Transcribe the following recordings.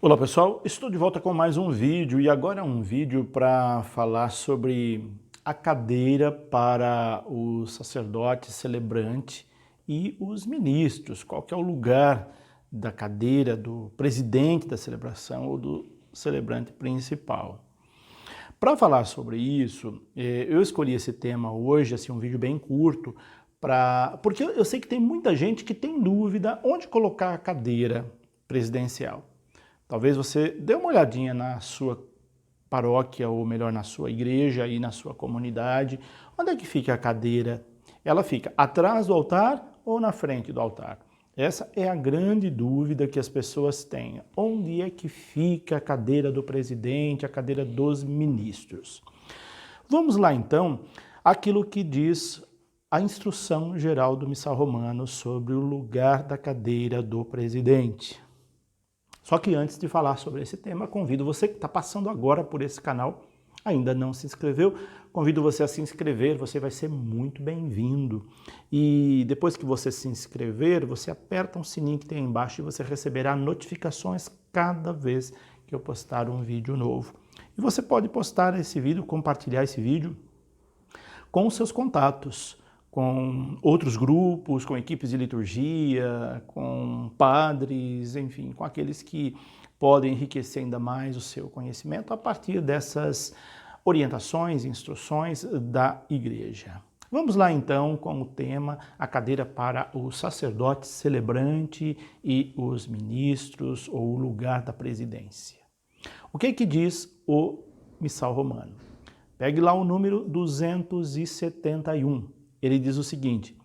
Olá pessoal, estou de volta com mais um vídeo e agora é um vídeo para falar sobre a cadeira para o sacerdote celebrante e os ministros. Qual que é o lugar da cadeira do presidente da celebração ou do celebrante principal? Para falar sobre isso, eu escolhi esse tema hoje, assim, um vídeo bem curto, porque eu sei que tem muita gente que tem dúvida onde colocar a cadeira presidencial. Talvez você dê uma olhadinha na sua paróquia, ou melhor, na sua igreja e na sua comunidade. Onde é que fica a cadeira? Ela fica atrás do altar ou na frente do altar? Essa é a grande dúvida que as pessoas têm. Onde é que fica a cadeira do presidente, a cadeira dos ministros? Vamos lá então, aquilo que diz a instrução geral do Missal Romano sobre o lugar da cadeira do presidente. Só que antes de falar sobre esse tema, convido você que está passando agora por esse canal, ainda não se inscreveu, convido você a se inscrever, você vai ser muito bem-vindo. E depois que você se inscrever, você aperta um sininho que tem aí embaixo e você receberá notificações cada vez que eu postar um vídeo novo. E você pode postar esse vídeo, compartilhar esse vídeo com os seus contatos, com outros grupos, com equipes de liturgia, com padres, enfim, com aqueles que podem enriquecer ainda mais o seu conhecimento a partir dessas orientações, instruções da igreja. Vamos lá então com o tema a cadeira para o sacerdote celebrante e os ministros ou o lugar da presidência. O que diz o Missal Romano? Pegue lá o número 271. Ele diz o seguinte: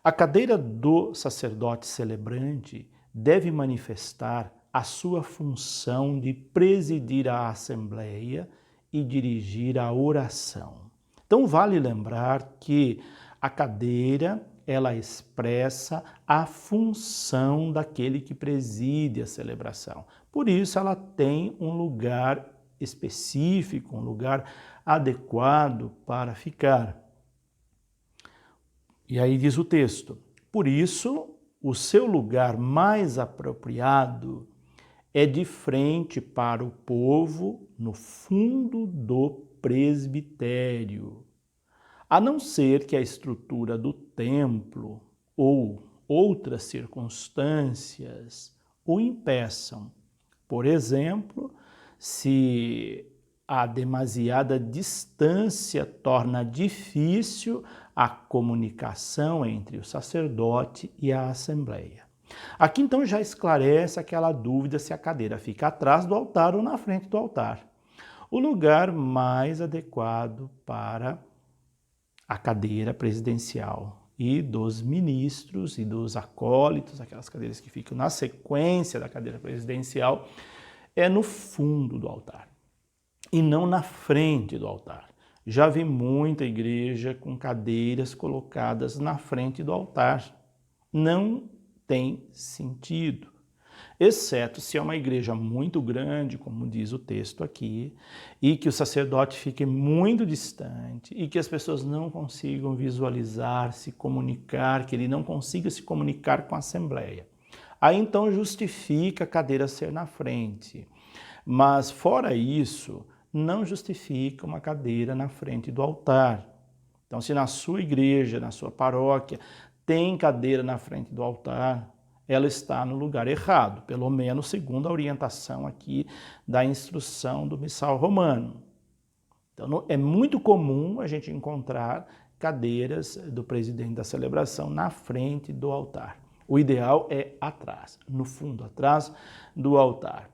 a cadeira do sacerdote celebrante deve manifestar a sua função de presidir a assembleia e dirigir a oração. Então vale lembrar que a cadeira, ela expressa a função daquele que preside a celebração. Por isso ela tem um lugar específico, um lugar adequado para ficar. E aí diz o texto: por isso, o seu lugar mais apropriado é de frente para o povo, no fundo do presbitério, a não ser que a estrutura do templo ou outras circunstâncias o impeçam. Por exemplo, se a demasiada distância torna difícil a comunicação entre o sacerdote e a assembleia. Aqui então já esclarece aquela dúvida se a cadeira fica atrás do altar ou na frente do altar. O lugar mais adequado para a cadeira presidencial e dos ministros e dos acólitos, aquelas cadeiras que ficam na sequência da cadeira presidencial, é no fundo do altar e não na frente do altar. Já vi muita igreja com cadeiras colocadas na frente do altar. Não tem sentido, exceto se é uma igreja muito grande, como diz o texto aqui, e que o sacerdote fique muito distante e que as pessoas não consigam visualizar, se comunicar, que ele não consiga se comunicar com a assembleia. Aí então justifica a cadeira ser na frente. Mas fora isso, não justifica uma cadeira na frente do altar. Então, se na sua igreja, na sua paróquia, tem cadeira na frente do altar, ela está no lugar errado, pelo menos segundo a orientação aqui da instrução do Missal Romano. Então, é muito comum a gente encontrar cadeiras do presidente da celebração na frente do altar. O ideal é atrás, no fundo, atrás do altar.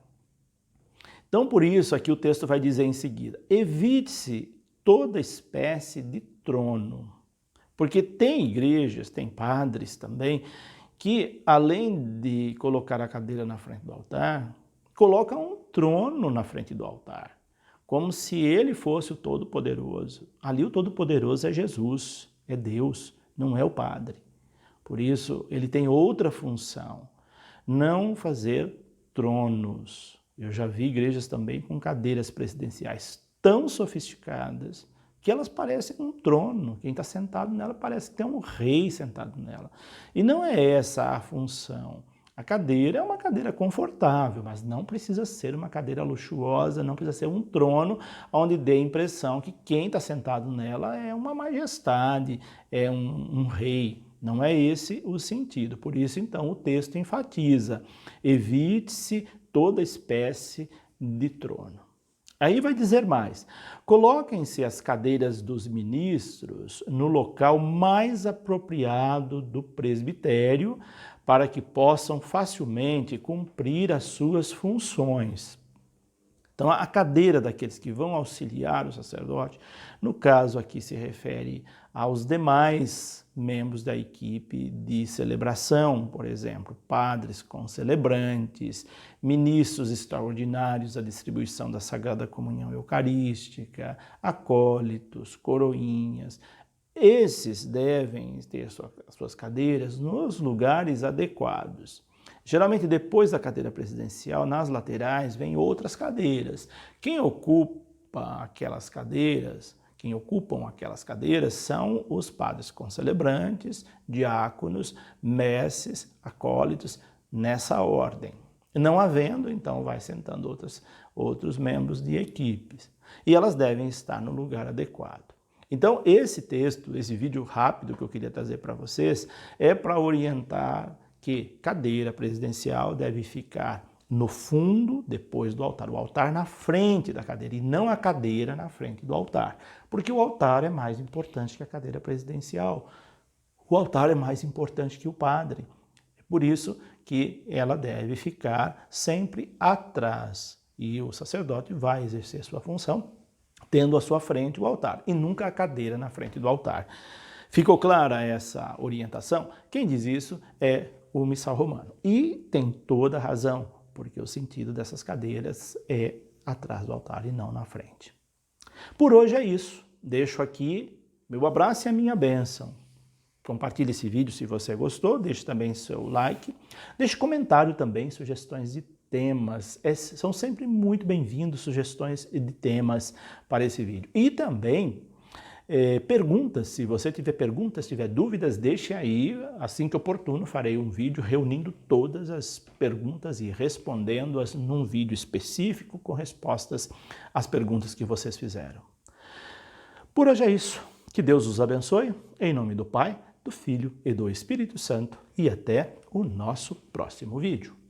Então, por isso, aqui o texto vai dizer em seguida: evite-se toda espécie de trono. Porque tem igrejas, tem padres também, que além de colocar a cadeira na frente do altar, colocam um trono na frente do altar, como se ele fosse o Todo-Poderoso. Ali o Todo-Poderoso é Jesus, é Deus, não é o padre. Por isso, ele tem outra função: não fazer tronos. Eu já vi igrejas também com cadeiras presidenciais tão sofisticadas que elas parecem um trono. Quem está sentado nela parece ter um rei sentado nela. E não é essa a função. A cadeira é uma cadeira confortável, mas não precisa ser uma cadeira luxuosa, não precisa ser um trono onde dê a impressão que quem está sentado nela é uma majestade, é um rei. Não é esse o sentido. Por isso, então, o texto enfatiza: evite-se toda espécie de trono. Aí vai dizer mais: coloquem-se as cadeiras dos ministros no local mais apropriado do presbitério, para que possam facilmente cumprir as suas funções. Então, a cadeira daqueles que vão auxiliar o sacerdote, no caso aqui se refere aos demais membros da equipe de celebração, por exemplo, padres concelebrantes, ministros extraordinários da distribuição da Sagrada Comunhão Eucarística, acólitos, coroinhas. Esses devem ter suas cadeiras nos lugares adequados. Geralmente, depois da cadeira presidencial, nas laterais, vem outras cadeiras. Quem ocupam aquelas cadeiras são os padres concelebrantes, diáconos, messes, acólitos, nessa ordem. Não havendo, então, vai sentando outros membros de equipes. E elas devem estar no lugar adequado. Então, esse texto, esse vídeo rápido que eu queria trazer para vocês, é para orientar que cadeira presidencial deve ficar no fundo, depois do altar. O altar na frente da cadeira e não a cadeira na frente do altar. Porque o altar é mais importante que a cadeira presidencial. O altar é mais importante que o padre. É por isso que ela deve ficar sempre atrás. E o sacerdote vai exercer sua função tendo à sua frente o altar e nunca a cadeira na frente do altar. Ficou clara essa orientação? Quem diz isso é o missal romano. E tem toda a razão, porque o sentido dessas cadeiras é atrás do altar e não na frente. Por hoje é isso. Deixo aqui meu abraço e a minha bênção. Compartilhe esse vídeo se você gostou, deixe também seu like, deixe comentário também, sugestões de temas. São sempre muito bem-vindos sugestões de temas para esse vídeo. E também perguntas, se você tiver perguntas, tiver dúvidas, deixe aí, assim que oportuno farei um vídeo reunindo todas as perguntas e respondendo-as num vídeo específico com respostas às perguntas que vocês fizeram. Por hoje é isso. Que Deus os abençoe, em nome do Pai, do Filho e do Espírito Santo, e até o nosso próximo vídeo.